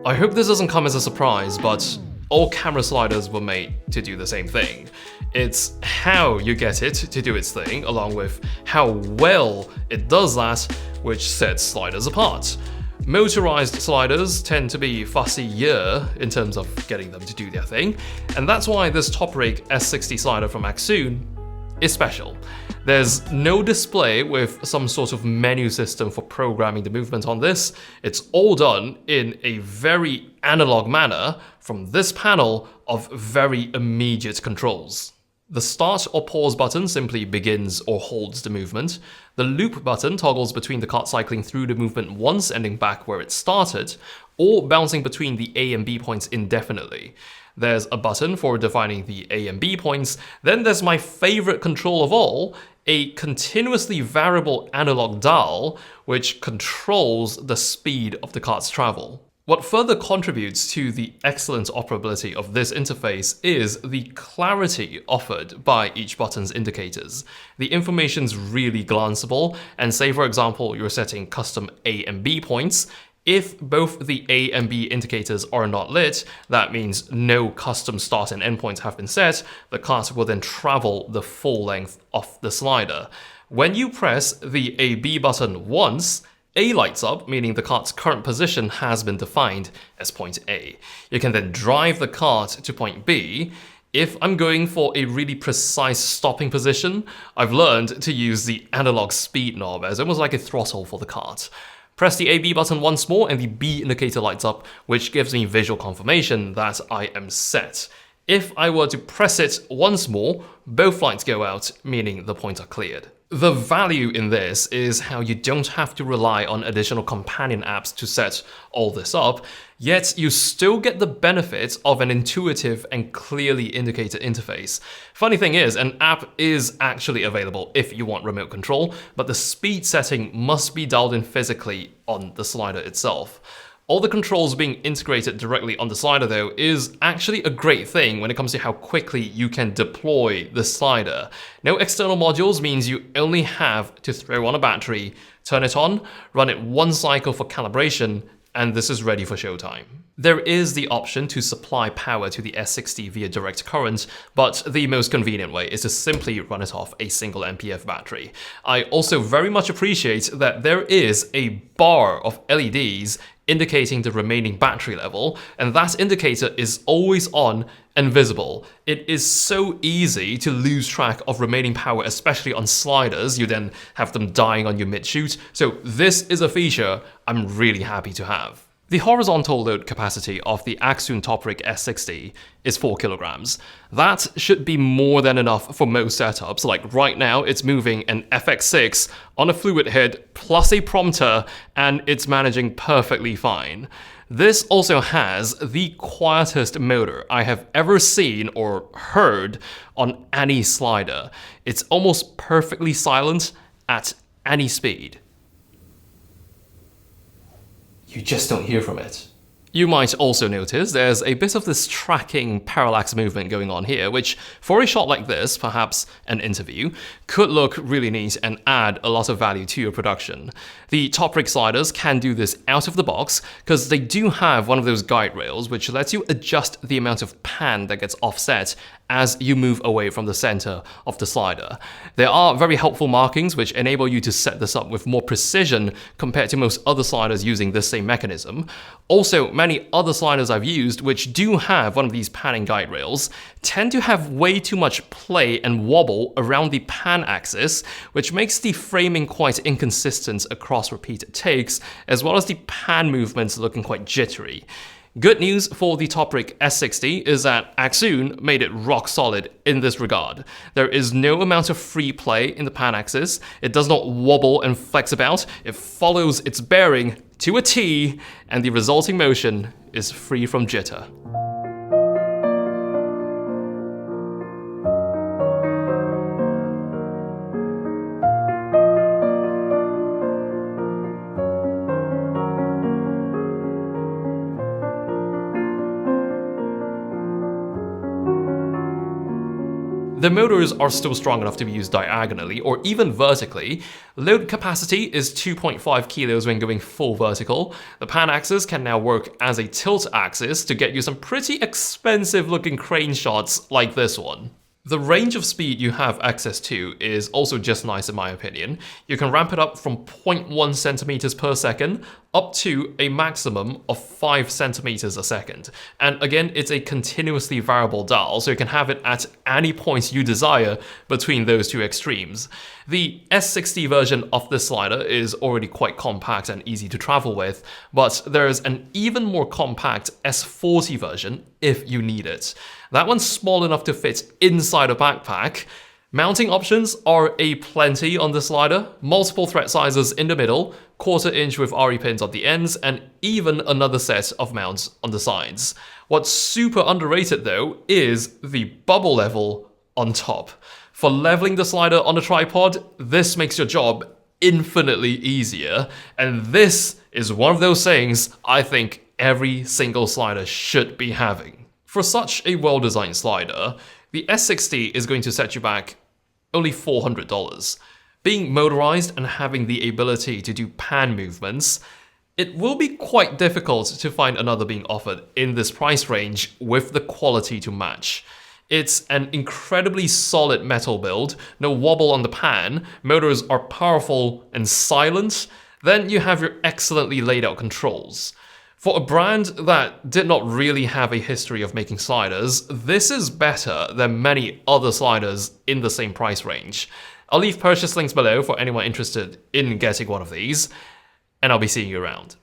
I hope this doesn't come as a surprise, but all camera sliders were made to do the same thing. It's how you get it to do its thing, along with how well it does that, which sets sliders apart. Motorized sliders tend to be fussier in terms of getting them to do their thing, and that's why this Toprig S60 slider from Accsoon is special. There's no display with some sort of menu system for programming the movement on this. It's all done in a very analog manner from this panel of very immediate controls. The start or pause button simply begins or holds the movement. The loop button toggles between the cart cycling through the movement once, ending back where it started, or bouncing between the A and B points indefinitely. There's a button for defining the A and B points. Then there's my favorite control of all, a continuously variable analog dial, which controls the speed of the cart's travel. What further contributes to the excellent operability of this interface is the clarity offered by each button's indicators. The information's really glanceable, and say for example you're setting custom A and B points, if both the A and B indicators are not lit, that means no custom start and end points have been set, the cart will then travel the full length of the slider. When you press the A-B button once, A lights up, meaning the cart's current position has been defined as point A. You can then drive the cart to point B. If I'm going for a really precise stopping position, I've learned to use the analog speed knob as almost like a throttle for the cart. Press the A-B button once more and the B indicator lights up, which gives me visual confirmation that I am set. If I were to press it once more, both lights go out, meaning the points are cleared. The value in this is how you don't have to rely on additional companion apps to set all this up, yet you still get the benefit of an intuitive and clearly indicated interface. Funny thing is, an app is actually available if you want remote control, but the speed setting must be dialed in physically on the slider itself. All the controls being integrated directly on the slider though is actually a great thing when it comes to how quickly you can deploy the slider. No external modules means you only have to throw on a battery, turn it on, run it one cycle for calibration, and this is ready for showtime. There is the option to supply power to the S60 via direct current, but the most convenient way is to simply run it off a single MPF battery. I also very much appreciate that there is a bar of LEDs indicating the remaining battery level, and that indicator is always on and visible. It is so easy to lose track of remaining power, especially on sliders. You then have them dying on you mid-shoot, so this is a feature I'm really happy to have. The horizontal load capacity of the Accsoon Toprig S60 is 4 kilograms. That should be more than enough for most setups. Like right now, it's moving an FX6 on a fluid head plus a prompter, and it's managing perfectly fine. This also has the quietest motor I have ever seen or heard on any slider. It's almost perfectly silent at any speed. You just don't hear from it. You might also notice there's a bit of this tracking parallax movement going on here, which for a shot like this, perhaps an interview, could look really neat and add a lot of value to your production. The Toprig sliders can do this out of the box because they do have one of those guide rails which lets you adjust the amount of pan that gets offset as you move away from the center of the slider. There are very helpful markings which enable you to set this up with more precision compared to most other sliders using this same mechanism. Also, many other sliders I've used which do have one of these panning guide rails tend to have way too much play and wobble around the pan axis, which makes the framing quite inconsistent across repeated takes, as well as the pan movements looking quite jittery. Good news for the Toprig S60 is that Accsoon made it rock solid in this regard. There is no amount of free play in the pan axis, it does not wobble and flex about, it follows its bearing to a T, and the resulting motion is free from jitter. The motors are still strong enough to be used diagonally or even vertically. Load capacity is 2.5 kilos when going full vertical. The pan axis can now work as a tilt axis to get you some pretty expensive looking crane shots like this one. The range of speed you have access to is also just nice in my opinion. You can ramp it up from 0.1 centimeters per second up to a maximum of 5 centimeters a second. And again, it's a continuously variable dial, so you can have it at any point you desire between those two extremes. The S60 version of this slider is already quite compact and easy to travel with, but there's an even more compact S40 version if you need it. That one's small enough to fit inside a backpack. Mounting options are aplenty on the slider, multiple thread sizes in the middle, 1/4 inch with RE pins on the ends, and even another set of mounts on the sides. What's super underrated though is the bubble level on top. For leveling the slider on a tripod, this makes your job infinitely easier, and this is one of those things I think every single slider should be having. For such a well-designed slider, the S60 is going to set you back only $400. Being motorized and having the ability to do pan movements, it will be quite difficult to find another being offered in this price range with the quality to match. It's an incredibly solid metal build, no wobble on the pan, motors are powerful and silent, then you have your excellently laid out controls. For a brand that did not really have a history of making sliders, this is better than many other sliders in the same price range. I'll leave purchase links below for anyone interested in getting one of these, and I'll be seeing you around.